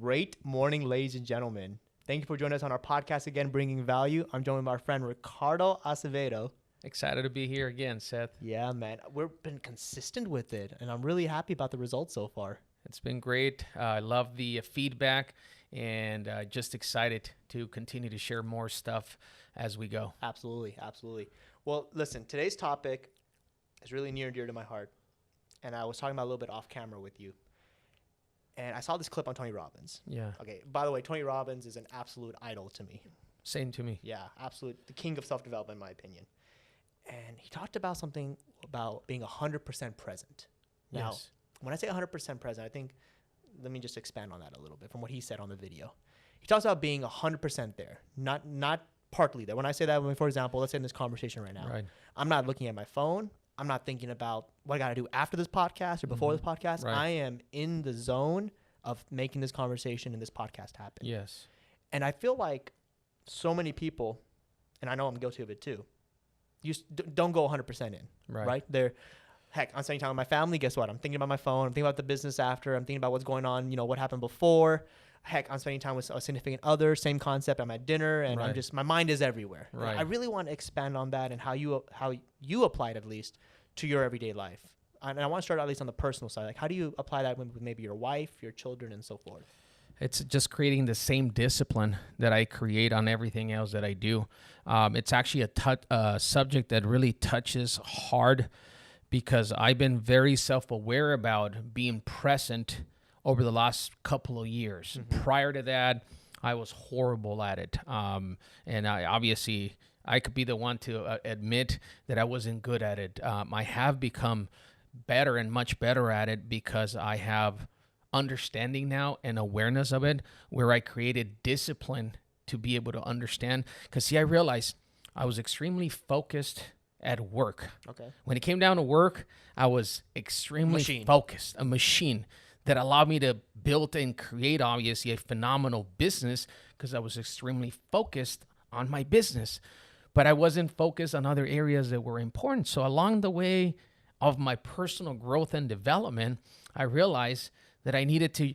Great morning, ladies and gentlemen. Thank you for joining us on our podcast again, Bringing Value. I'm joined with our friend Ricardo Acevedo. Excited to be here again, Seth. Yeah, man. We've been consistent with it, and I'm really happy about the results so far. It's been great. I love the feedback, and just excited to continue to share more stuff as we go. Absolutely, absolutely. Well, listen, today's topic is really near and dear to my heart, and I was talking about a little bit off camera with you. And I saw this clip on Tony Robbins. Yeah. Okay. By the way, Tony Robbins is an absolute idol to me. Same to me. Yeah, absolute. The king of self-development, in my opinion. And he talked about something about being 100% present. Now, Yes. when I say 100% present, I think, let me just expand on that a little bit from what he said on the video. He talks about being 100% there, not partly there. When I say that, for example, let's say in this conversation right now, Right. I'm not looking at my phone. I'm not thinking about what I got to do after this podcast or before this podcast. Right. I am in the zone of making this conversation and this podcast happen. Yes. And I feel like so many people, and I know I'm guilty of it too, don't go 100% in, right? Heck, I'm spending time with my family. Guess what? I'm thinking about my phone. I'm thinking about the business after. I'm thinking about what's going on, what happened before. Heck, I'm spending time with a significant other, same concept. I'm at dinner, and Right. my mind is everywhere. Right. I really want to expand on that and how you apply it, at least, to your everyday life. And I want to start at least on the personal side. Like, how do you apply that with maybe your wife, your children, and so forth? It's just creating the same discipline that I create on everything else that I do. It's actually a subject that really touches hard because I've been very self-aware about being present over the last couple of years. Mm-hmm. Prior to that, I was horrible at it. And I could be the one to admit that I wasn't good at it. I have become better and much better at it because I have understanding now and awareness of it, where I created discipline to be able to understand. Because see, I realized I was extremely focused at work. Okay. When it came down to work, I was extremely focused, a machine that allowed me to build and create, obviously, a phenomenal business because I was extremely focused on my business. But I wasn't focused on other areas that were important. So along the way of my personal growth and development, I realized that I needed to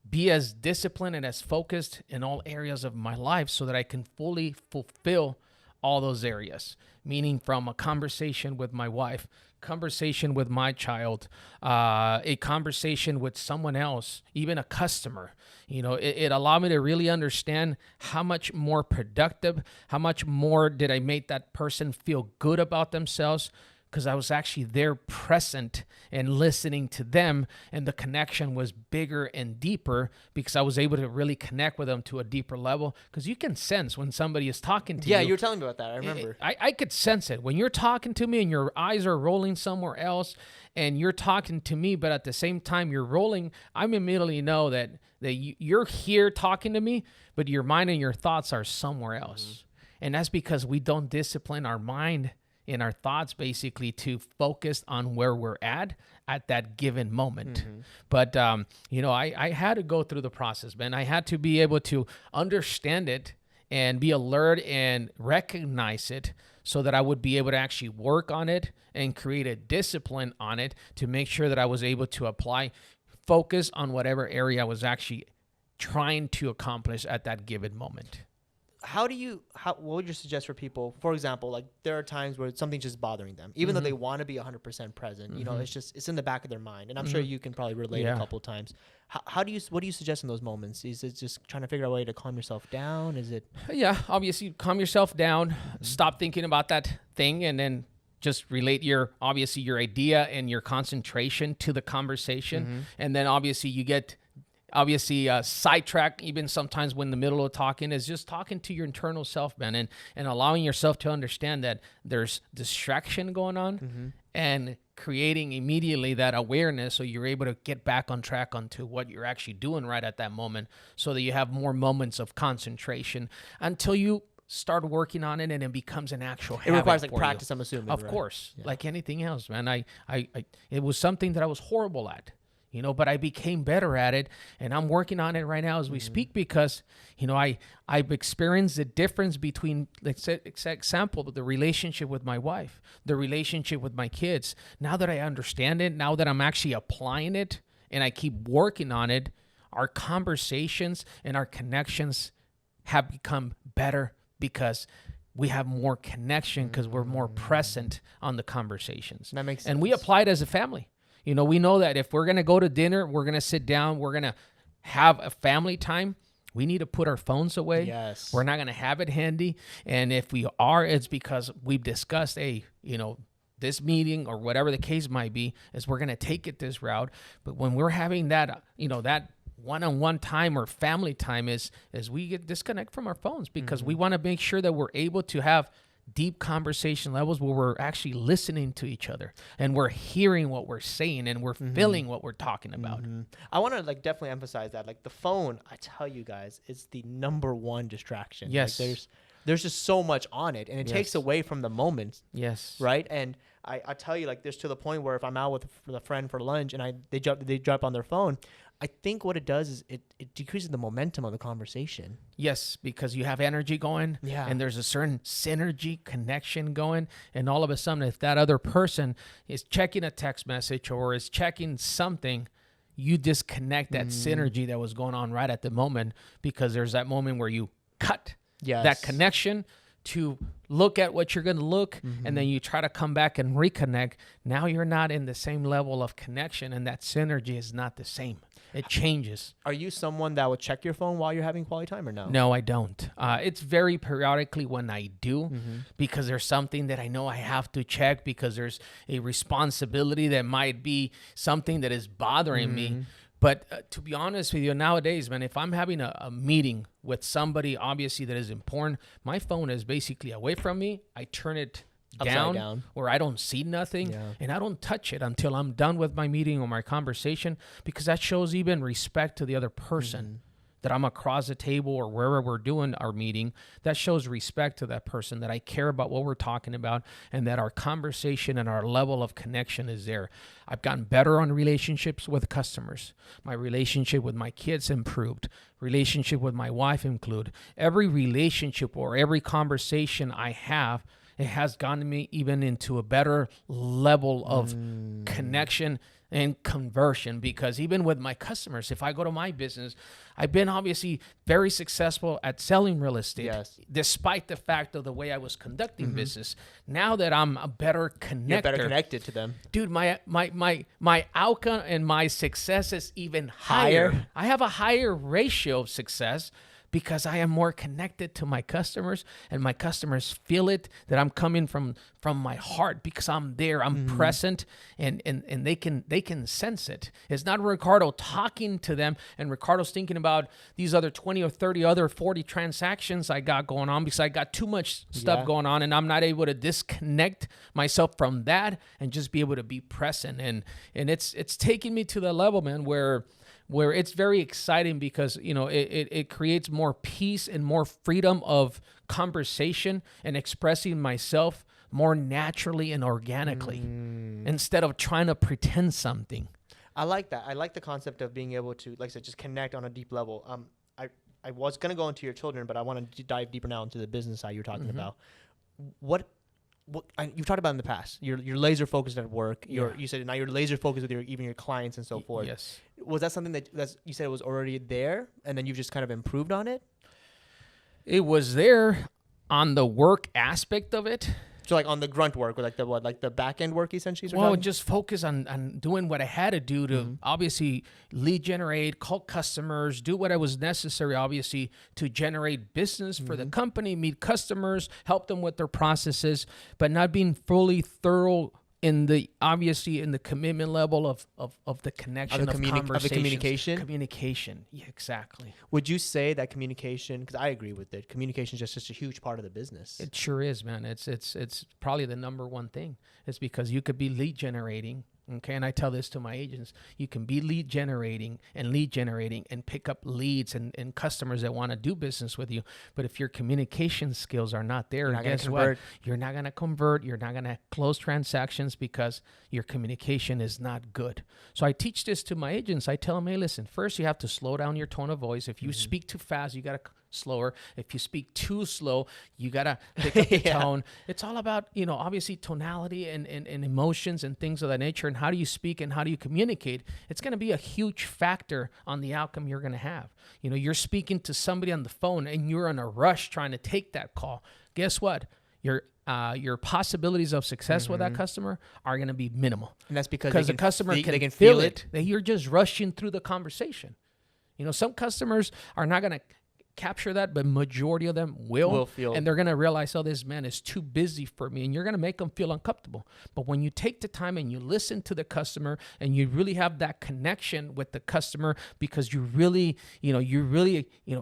be as disciplined and as focused in all areas of my life so that I can fully fulfill all those areas, meaning from a conversation with my wife, conversation with my child, a conversation with someone else, even a customer. It allowed me to really understand how much more productive, how much more did I make that person feel good about themselves, because I was actually there present and listening to them, and the connection was bigger and deeper because I was able to really connect with them to a deeper level, because you can sense when somebody is talking to you. Yeah, you were telling me about that. I remember. I could sense it. When you're talking to me and your eyes are rolling somewhere else and you're talking to me, but at the same time you're rolling, I immediately know that you're here talking to me, but your mind and your thoughts are somewhere else. Mm-hmm. And that's because we don't discipline our mind in our thoughts, basically, to focus on where we're at that given moment. Mm-hmm. But, I had to go through the process, man. I had to be able to understand it and be alert and recognize it so that I would be able to actually work on it and create a discipline on it to make sure that I was able to apply focus on whatever area I was actually trying to accomplish at that given moment. What would you suggest for people? For example, like there are times where something's just bothering them, even though they want to be 100% present. It's in the back of their mind, and I'm sure you can probably relate a couple of times. What do you suggest in those moments? Is it just trying to figure out a way to calm yourself down? Is it? Yeah, obviously calm yourself down, stop thinking about that thing, and then just relate your idea and your concentration to the conversation, and then obviously you get. Sidetrack even sometimes when in the middle of talking is just talking to your internal self, man, and allowing yourself to understand that there's distraction going on and creating immediately that awareness so you're able to get back on track onto what you're actually doing right at that moment so that you have more moments of concentration until you start working on it and it becomes an actual habit. It requires like practice, I'm assuming. Of course, like anything else, man. It was something that I was horrible at. But I became better at it, and I'm working on it right now as we speak because, I've experienced the difference between, let's say, example, the relationship with my wife, the relationship with my kids. Now that I understand it, now that I'm actually applying it, and I keep working on it, our conversations and our connections have become better because we have more connection because we're more present on the conversations. That makes sense. And we apply it as a family. You know, we know that if we're going to go to dinner, we're going to sit down, we're going to have a family time, we need to put our phones away. Yes. We're not going to have it handy. And if we are, it's because we've discussed, this meeting or whatever the case might be, is we're going to take it this route. But when we're having that, that one-on-one time or family time is we get disconnect from our phones because we want to make sure that we're able to have deep conversation levels where we're actually listening to each other and we're hearing what we're saying and we're feeling what we're talking about. I want to definitely emphasize that the phone, I tell you guys, is the number one distraction. Yes. There's just so much on it and it takes away from the moment. Yes. Right. And I tell you, there's to the point where if I'm out with a friend for lunch and they drop on their phone, I think what it does is it decreases the momentum of the conversation. Yes, because you have energy going, and there's a certain synergy connection going, and all of a sudden, if that other person is checking a text message or is checking something, you disconnect that synergy that was going on right at the moment because there's that moment where you cut that connection to look at what you're going to look, and then you try to come back and reconnect. Now you're not in the same level of connection, and that synergy is not the same. It changes. Are you someone that would check your phone while you're having quality time or no? No, I don't. It's very periodically when I do because there's something that I know I have to check because there's a responsibility that might be something that is bothering me. But to be honest with you, nowadays, man, if I'm having a meeting with somebody, obviously, that is important, my phone is basically away from me. I turn it down where I don't see nothing and I don't touch it until I'm done with my meeting or my conversation because that shows even respect to the other person. That I'm across the table or wherever we're doing our meeting, that shows respect to that person, that I care about what we're talking about and that our conversation and our level of connection is there. I've gotten better on relationships with customers. My relationship with my kids improved. Relationship with my wife improved. Every relationship or every conversation I have, it has gotten me even into a better level of connection and conversion because even with my customers, if I go to my business, I've been obviously very successful at selling real estate, despite the fact of the way I was conducting business. Now that I'm a better connector, you're better connected to them, dude. My outcome and my success is even higher. I have a higher ratio of success because I am more connected to my customers and my customers feel it, that I'm coming from my heart because I'm there, I'm present, and they can sense it. It's not Ricardo talking to them and Ricardo's thinking about these other 20 or 30 other 40 transactions I got going on because I got too much stuff going on and I'm not able to disconnect myself from that and just be able to be present. And it's taking me to the level, man, where it's very exciting because, it creates more peace and more freedom of conversation and expressing myself more naturally and organically instead of trying to pretend something. I like that. I like the concept of being able to, like I said, just connect on a deep level. I was going to go into your children, but I want to dive deeper now into the business side you're talking about. What you've talked about in the past, you're laser focused at work. You said now you're laser focused with even your clients and so forth. Yes. Was that something that you said was already there, and then you've just kind of improved on it? It was there on the work aspect of it. So on the grunt work or the back end work essentially? Well, just focus on doing what I had to do to obviously lead generate, call customers, do what I was necessary, obviously, to generate business for the company, meet customers, help them with their processes, but not being fully thorough in the commitment level of the connection of the communication. Yeah, exactly. Would you say that communication, because I agree with it, communication is just such a huge part of the business? It sure is, man. It's probably the number one thing. It's because you could be lead generating. Okay, and I tell this to my agents, you can be lead generating and pick up leads and customers that want to do business with you. But if your communication skills are not there, guess what? You're not going to convert. You're not going to close transactions because your communication is not good. So I teach this to my agents. I tell them, hey, listen, first you have to slow down your tone of voice. If you speak too fast, you got to slower. If you speak too slow, you got to pick up the tone. It's all about, obviously tonality and emotions and things of that nature. And how do you speak and how do you communicate? It's going to be a huge factor on the outcome you're going to have. You're speaking to somebody on the phone and you're in a rush trying to take that call. Guess what? Your possibilities of success with that customer are going to be minimal. And that's because the customer they can feel it. That you're just rushing through the conversation. Some customers are not going to capture that, but majority of them will feel, and they're going to realize, oh, this man is too busy for me, and you're going to make them feel uncomfortable. But when you take the time and you listen to the customer and you really have that connection with the customer because you really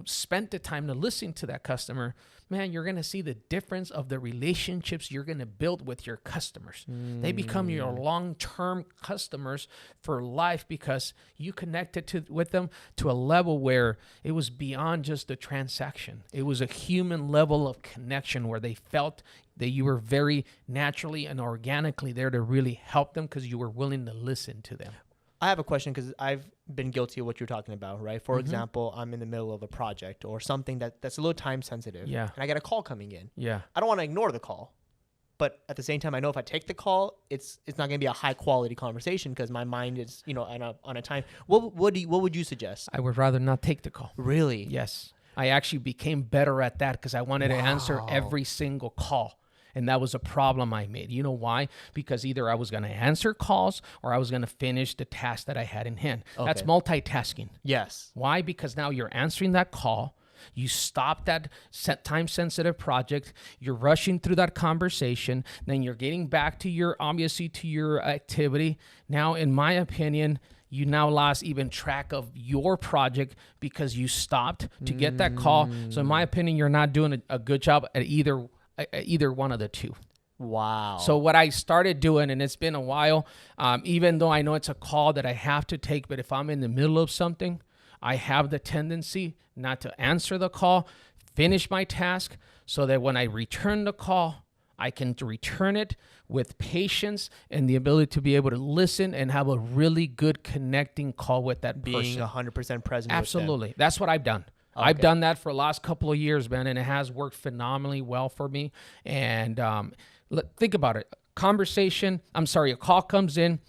spent the time to listen to that customer, man, you're going to see the difference of the relationships you're going to build with your customers. They become your long-term customers for life because you connected with them to a level where it was beyond just a transaction. It was a human level of connection where they felt that you were very naturally and organically there to really help them because you were willing to listen to them. I have a question because I've been guilty of what you're talking about, right? For example, I'm in the middle of a project or something that's a little time sensitive. Yeah. And I get a call coming in. Yeah. I don't want to ignore the call. But at the same time, I know if I take the call, it's not going to be a high quality conversation because my mind is, on a time. What would you suggest? I would rather not take the call. Really? Yes. I actually became better at that because I wanted to answer every single call. And that was a problem I made. You know why? Because either I was going to answer calls or I was going to finish the task that I had in hand. Okay. That's multitasking. Yes. Why? Because now you're answering that call. You stop that time-sensitive project. You're rushing through that conversation. Then you're getting back to your activity. Now, in my opinion, you now lost even track of your project because you stopped to get that call. So in my opinion, you're not doing a good job at either one of the two. Wow. So what I started doing, and it's been a while, even though I know it's a call that I have to take, but if I'm in the middle of something, I have the tendency not to answer the call, finish my task, so that when I return the call, I can return it with patience and the ability to be able to listen and have a really good connecting call with that person. Being 100% present. Absolutely. That's what I've done. Okay. I've done that for the last couple of years, man, and it has worked phenomenally well for me. And think about it. A call comes in.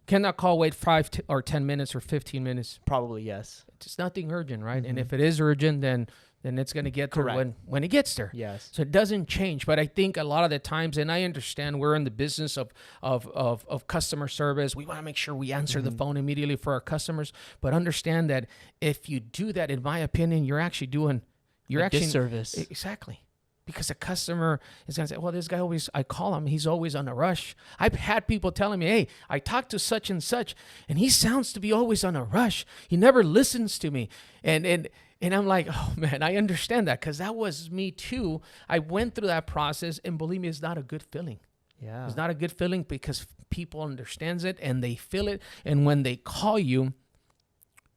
Can that call wait 5 or 10 minutes or 15 minutes? Probably yes. It's nothing urgent, right? And if it is urgent, then it's going to get there when it gets there. Yes. So it doesn't change. But I think a lot of the times, and I understand we're in the business of customer service. We want to make sure we answer the phone immediately for our customers. But understand that if you do that, in my opinion, you're actually doing a disservice. Exactly. Because a customer is going to say, well, this guy I call him, he's always on a rush. I've had people telling me, hey, I talked to such and such, and he sounds to be always on a rush. He never listens to me. And I'm like, oh, man, I understand that because that was me too. I went through that process, and believe me, it's not a good feeling. Yeah. It's not a good feeling because people understand it, and they feel it. And when they call you,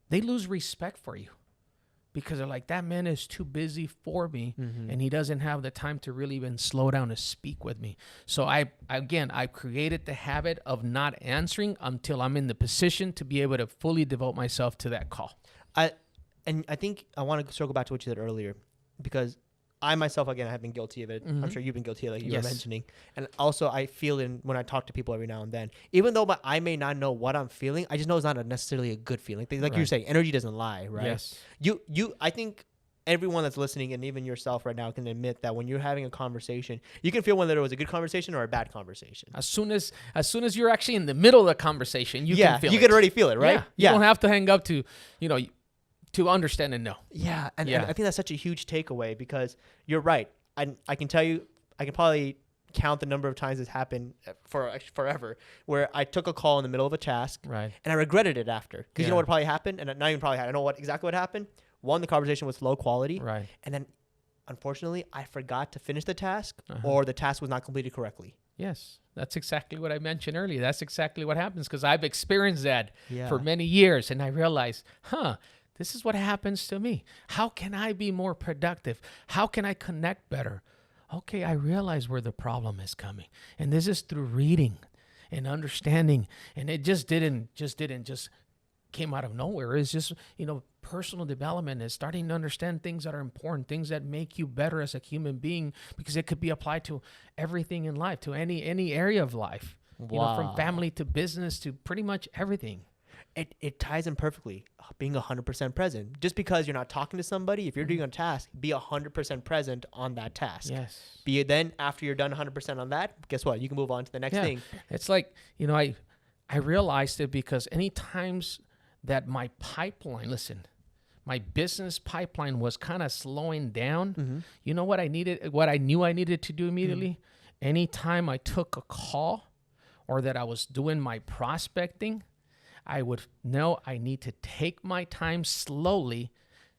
they lose respect for you. Because they're like, that man is too busy for me, and he doesn't have the time to really even slow down to speak with me. So I created the habit of not answering until I'm in the position to be able to fully devote myself to that call. I think I want to circle back to what you said earlier, because I myself, again, have been guilty of it. I'm sure you've been guilty of it, like you were mentioning. And also I feel when I talk to people every now and then, even though I may not know what I'm feeling, I just know it's not necessarily a good feeling. Like you're saying, energy doesn't lie, right? Yes. I think everyone that's listening, and even yourself right now, can admit that when you're having a conversation, you can feel whether it was a good conversation or a bad conversation. As soon as you're actually in the middle of the conversation, you can feel it. You can already feel it, right? Yeah. You don't have to hang up to understand and know. Yeah. And I think that's such a huge takeaway because you're right. I can tell you, I can probably count the number of times it's happened forever where I took a call in the middle of a task and I regretted it after. Because you know what probably happened? And not even probably I know exactly what happened. One, the conversation was low quality. Right. And then, unfortunately, I forgot to finish the task or the task was not completed correctly. Yes. That's exactly what I mentioned earlier. That's exactly what happens because I've experienced that for many years. And I realized, this is what happens to me. How can I be more productive? How can I connect better? Okay, I realize where the problem is coming. And this is through reading and understanding. And it just didn't came out of nowhere. It's just, personal development is starting to understand things that are important, things that make you better as a human being, because it could be applied to everything in life, to any area of life. Wow. You know, from family to business to pretty much everything. It ties in perfectly, being 100% present. Just because you're not talking to somebody, if you're doing a task, be 100% present on that task. Yes. Be it then, after you're done 100% on that, guess what? You can move on to the next thing. It's like, you know, I realized it because any times that my pipeline, my business pipeline was kind of slowing down, you know what I knew I needed to do immediately? Anytime I took a call or that I was doing my prospecting, I would know I need to take my time slowly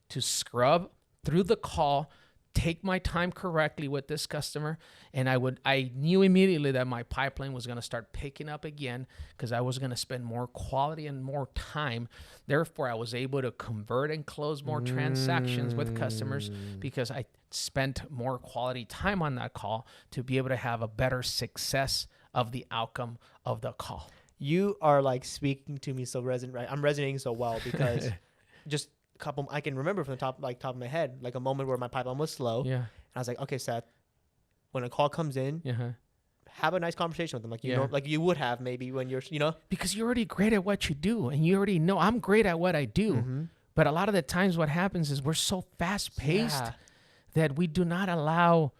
to scrub through the call, take my time correctly with this customer, and I knew immediately that my pipeline was going to start picking up again because I was going to spend more quality and more time. Therefore, I was able to convert and close more transactions with customers because I spent more quality time on that call to be able to have a better success of the outcome of the call. You are like speaking to me so right? I'm resonating so well because just a couple, I can remember from the top of my head, like a moment where my pipeline was slow. Yeah. And I was like, okay, Seth, when a call comes in, have a nice conversation with them. Like, you know, like you would have maybe when you're, you know, because you're already great at what you do and you already know I'm great at what I do. But a lot of the times what happens is we're so fast paced that we do not allow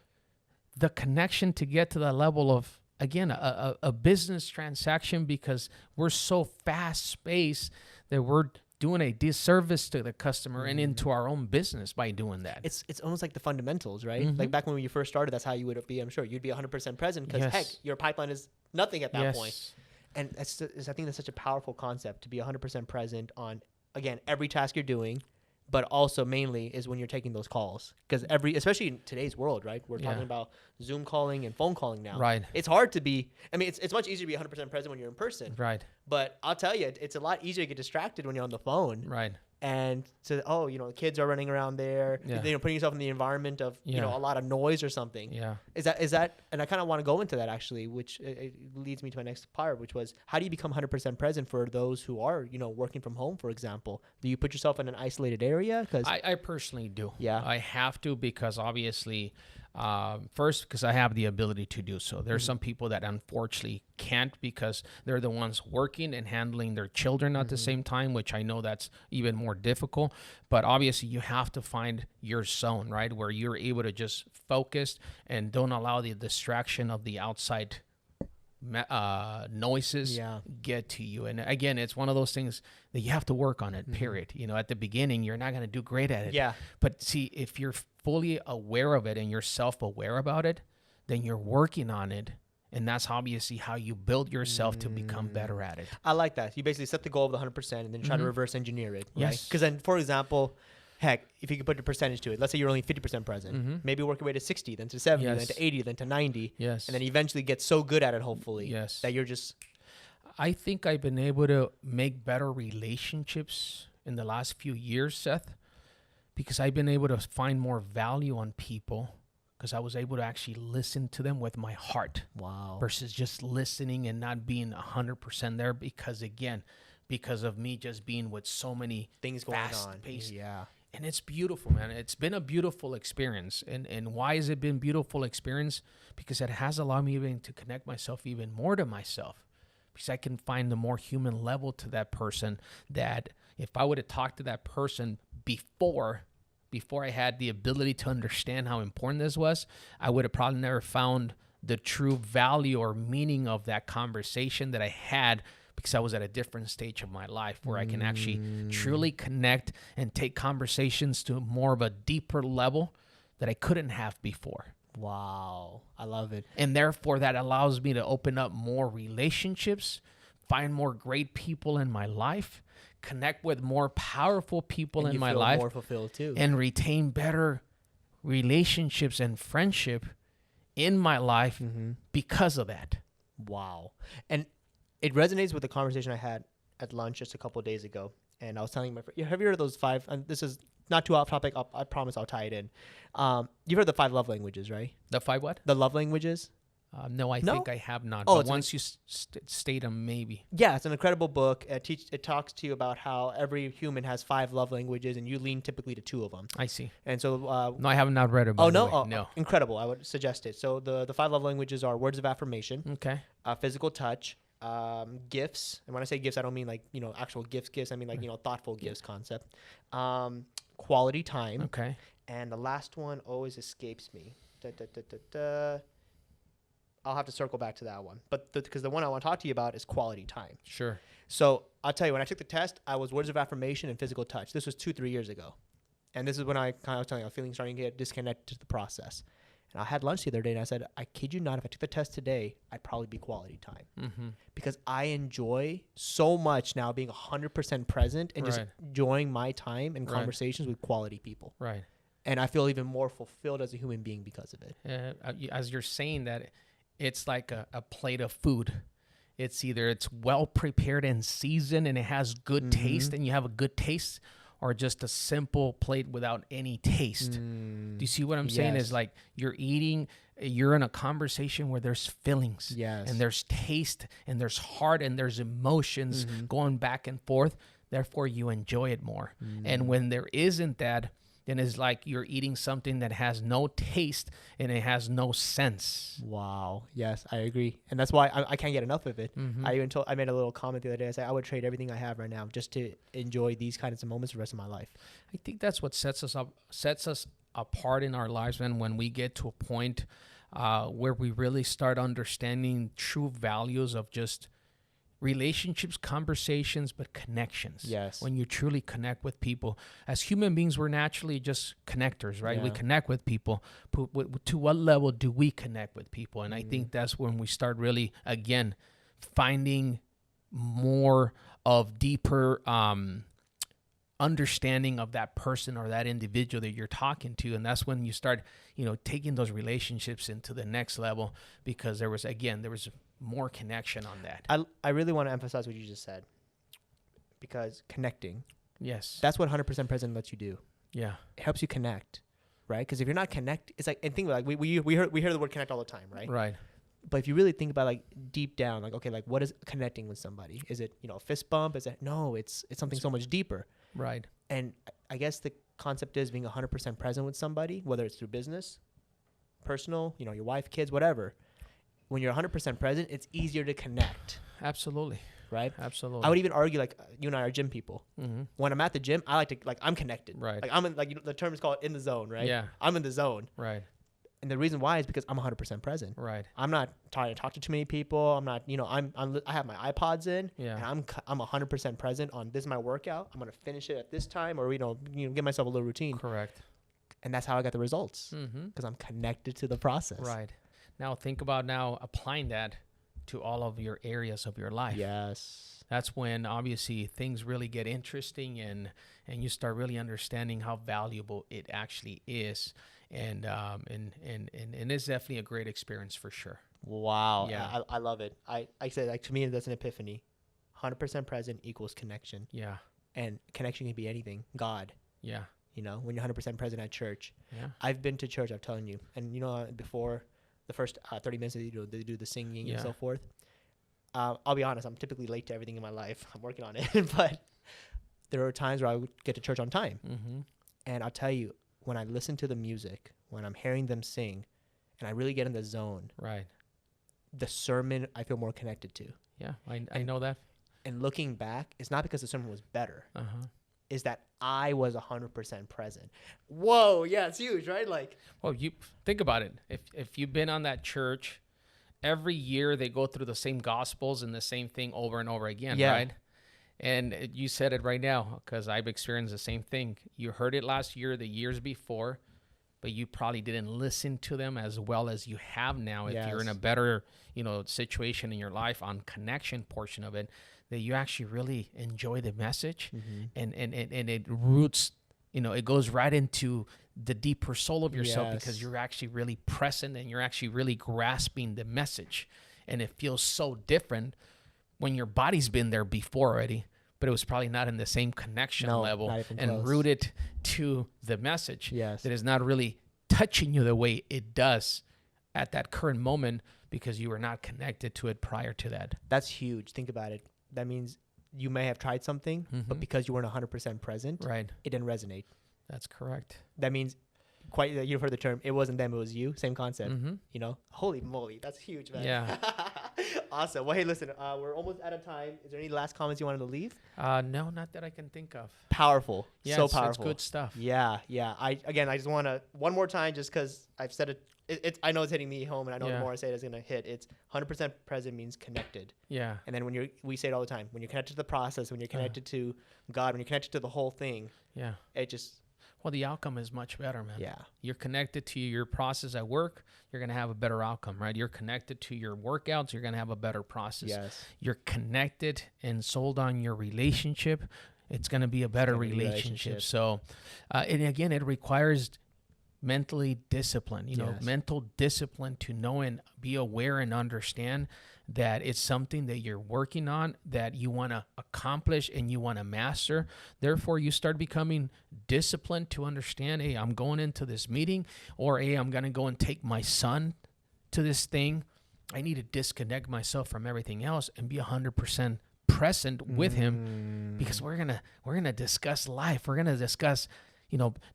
the connection to get to the level of, again, a business transaction, because we're so fast-paced that we're doing a disservice to the customer and into our own business by doing that. It's almost like the fundamentals, right? Like back when you first started, that's how you would be, I'm sure. You'd be 100% present because, heck, your pipeline is nothing at that point. And I think that's such a powerful concept, to be 100% present on, again, every task you're doing, but also mainly is when you're taking those calls. Because especially in today's world, right? We're talking about Zoom calling and phone calling now. Right. It's hard to be, I mean, it's much easier to be 100% present when you're in person. Right. But I'll tell you, it's a lot easier to get distracted when you're on the phone. Right. And to, you know, the kids are running around there, you know, putting yourself in the environment of, you know, a lot of noise or something. Yeah. Is that, and I kind of want to go into that actually, which it leads me to my next part, which was, how do you become 100% present for those who are, you know, working from home, for example? Do you put yourself in an isolated area? Cause I personally do. Yeah. I have to, because obviously, first, because I have the ability to do so. There's some people that unfortunately can't because they're the ones working and handling their children at the same time, which I know that's even more difficult. But obviously, you have to find your zone, right, where you're able to just focus and don't allow the distraction of the outside noises get to you. And again, it's one of those things that you have to work on it, period. You know, at the beginning, you're not going to do great at it. Yeah. But see, if you're fully aware of it and you're self-aware about it, then you're working on it. And that's obviously how you build yourself to become better at it. I like that. You basically set the goal of the 100% and then try to reverse engineer it. Right? Yes. Because then, for example, heck, if you could put a percentage to it, let's say you're only 50% present, maybe work your way to 60, then to 70, then to 80, then to 90. Yes. And then eventually get so good at it, hopefully, that you're just... I think I've been able to make better relationships in the last few years, Seth, because I've been able to find more value on people because I was able to actually listen to them with my heart. Wow. Versus just listening and not being 100% there because, again, because of me just being with so many things going on. Yeah. And it's beautiful, man. It's been a beautiful experience. And why has it been a beautiful experience? Because it has allowed me even to connect myself even more to myself. Because I can find the more human level to that person that if I would have talked to that person before I had the ability to understand how important this was, I would have probably never found the true value or meaning of that conversation that I had, because I was at a different stage of my life where I can actually truly connect and take conversations to more of a deeper level that I couldn't have before. Wow. I love it. And therefore, that allows me to open up more relationships, find more great people in my life, connect with more powerful people in my life, more fulfilled too, and retain better relationships and friendship in my life because of that. Wow. And it resonates with the conversation I had at lunch just a couple of days ago. And I was telling my friend, have you heard of those 5? And this is not too off topic. I promise I'll tie it in. You've heard the 5 love languages, right? The 5 what? The love languages. No, I think I have not. Oh, but once you state them, maybe. Yeah, it's an incredible book. It talks to you about how every human has 5 love languages, and you lean typically to 2 of them. I see. And so, no, I have not read it. By the way. No, incredible. I would suggest it. So the 5 love languages are words of affirmation, okay, physical touch, gifts. And when I say gifts, I don't mean like actual gifts. I mean like thoughtful gifts concept, quality time. Okay. And the last one always escapes me. I'll have to circle back to that one. But because the one I want to talk to you about is quality time. Sure. So I'll tell you, when I took the test, I was words of affirmation and physical touch. This was 2-3 years ago. And this is when I was telling you, I was feeling starting to get disconnected to the process. And I had lunch the other day and I said, I kid you not, if I took the test today, I'd probably be quality time. Because I enjoy so much now being 100% present and just enjoying my time and conversations with quality people. Right. And I feel even more fulfilled as a human being because of it. As you're saying that, it's like a plate of food. It's either it's well prepared and seasoned and it has good taste and you have a good taste, or just a simple plate without any taste. Do you see what I'm saying? Is like you're eating, you're in a conversation where there's feelings and there's taste and there's heart and there's emotions going back and forth. Therefore, you enjoy it more. And when there isn't that, then it's like you're eating something that has no taste and it has no sense. Wow. Yes, I agree. And that's why I can't get enough of it. I made a little comment the other day. I said I would trade everything I have right now just to enjoy these kinds of moments the rest of my life. I think that's what sets us apart in our lives, man, when we get to a point where we really start understanding true values of just relationships, conversations, but connections. Yes. When you truly connect with people. As human beings, we're naturally just connectors, right? We connect with people. But to what level do we connect with people? And I think that's when we start really, again, finding more of deeper understanding of that person or that individual that you're talking to. And that's when you start, taking those relationships into the next level, because there was more connection on that. I really want to emphasize what you just said, because connecting, yes, that's what 100% present lets you do. Yeah, it helps you connect, right? Because if you're not connect, it's like, and think about like we hear the word connect all the time, right? Right. But if you really think about like deep down, like okay, like what is connecting with somebody? Is it a fist bump? Is it no? It's something so much deeper. Right. And I guess the concept is being 100% present with somebody, whether it's through business, personal, your wife, kids, whatever. When you're 100% present, it's easier to connect. Absolutely. Right? Absolutely. I would even argue, like, you and I are gym people. When I'm at the gym, I like to, like, I'm connected. Right. Like, I'm in, like, the term is called in the zone, right? Yeah. I'm in the zone. Right. And the reason why is because I'm 100% present. Right. I'm not trying to talk to too many people. I'm not, I have my iPods in. Yeah. And I'm 100% present on this is my workout. I'm going to finish it at this time, or, give myself a little routine. Correct. And that's how I got the results. Because I'm connected to the process. Right. Now think about applying that to all of your areas of your life. Yes. That's when obviously things really get interesting and you start really understanding how valuable it actually is. And it's definitely a great experience for sure. Wow. Yeah. I love it. I said, like, to me, that's an epiphany. 100% present equals connection. Yeah. And connection can be anything. God. Yeah. When you're 100% present at church. Yeah. I've been to church, I'm telling you. And, before the first 30 minutes, they do the singing and so forth. I'll be honest, I'm typically late to everything in my life. I'm working on it. But there are times where I would get to church on time. And I'll tell you, when I listen to the music, when I'm hearing them sing, and I really get in the zone, right, the sermon I feel more connected to. Yeah, I know that. And looking back, it's not because the sermon was better. Is that I was 100% present. Whoa, yeah, it's huge, right? Like, well, you think about it. If you've been on that church, every year they go through the same gospels and the same thing over and over again, right? And you said it right now, because I've experienced the same thing. You heard it last year, the years before, but you probably didn't listen to them as well as you have now. If you're in a better, situation in your life on connection portion of it, that you actually really enjoy the message, and it roots, it goes right into the deeper soul of yourself, because you're actually really present and you're actually really grasping the message. And it feels so different when your body's been there before already, but it was probably not in the same connection level and close. Rooted to the message that is not really touching you the way it does at that current moment because you were not connected to it prior to that. That's huge. Think about it. That means you may have tried something, but because you weren't 100% present, right, it didn't resonate. That's correct. That means you've heard the term, it wasn't them, it was you. Same concept. You know, holy moly, that's huge, man. Yeah. Awesome. Well, hey, listen, we're almost out of time. Is there any last comments you wanted to leave? No, not that I can think of. Powerful. Yeah, so it's powerful. good stuff. Yeah. I just want to, one more time, just because I've said it, I know it's hitting me home, and I know the more I say it, it's going to hit. It's 100% present means connected. Yeah. And then we say it all the time, when you're connected to the process, when you're connected to God, when you're connected to the whole thing, it just... Well, the outcome is much better, man. Yeah. You're connected to your process at work, you're going to have a better outcome, right? You're connected to your workouts, you're going to have a better process. Yes. You're connected and sold on your relationship, it's going to be a better relationship. So, and again, it requires mentally discipline, mental discipline to know and be aware and understand that it's something that you're working on, that you want to accomplish and you want to master. Therefore, you start becoming disciplined to understand, hey, I'm going into this meeting, or hey, I'm going to go and take my son to this thing. I need to disconnect myself from everything else and be 100% present with him, because we're going to discuss life. We're going to discuss,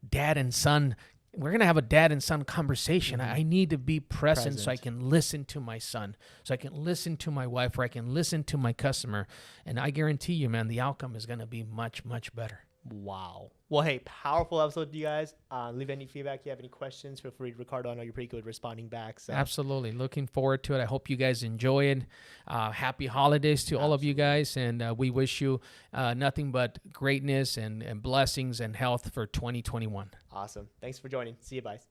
dad and son. We're going to have a dad and son conversation. I need to be present so I can listen to my son, so I can listen to my wife, or I can listen to my customer. And I guarantee you, man, the outcome is going to be much, much better. Wow. Well, hey, powerful episode, you guys. Leave any feedback. If you have any questions, feel free. Ricardo, I know you're pretty good responding back. So. Absolutely. Looking forward to it. I hope you guys enjoy it. Happy holidays to all of you guys. And we wish you nothing but greatness and blessings and health for 2021. Awesome. Thanks for joining. See you, guys.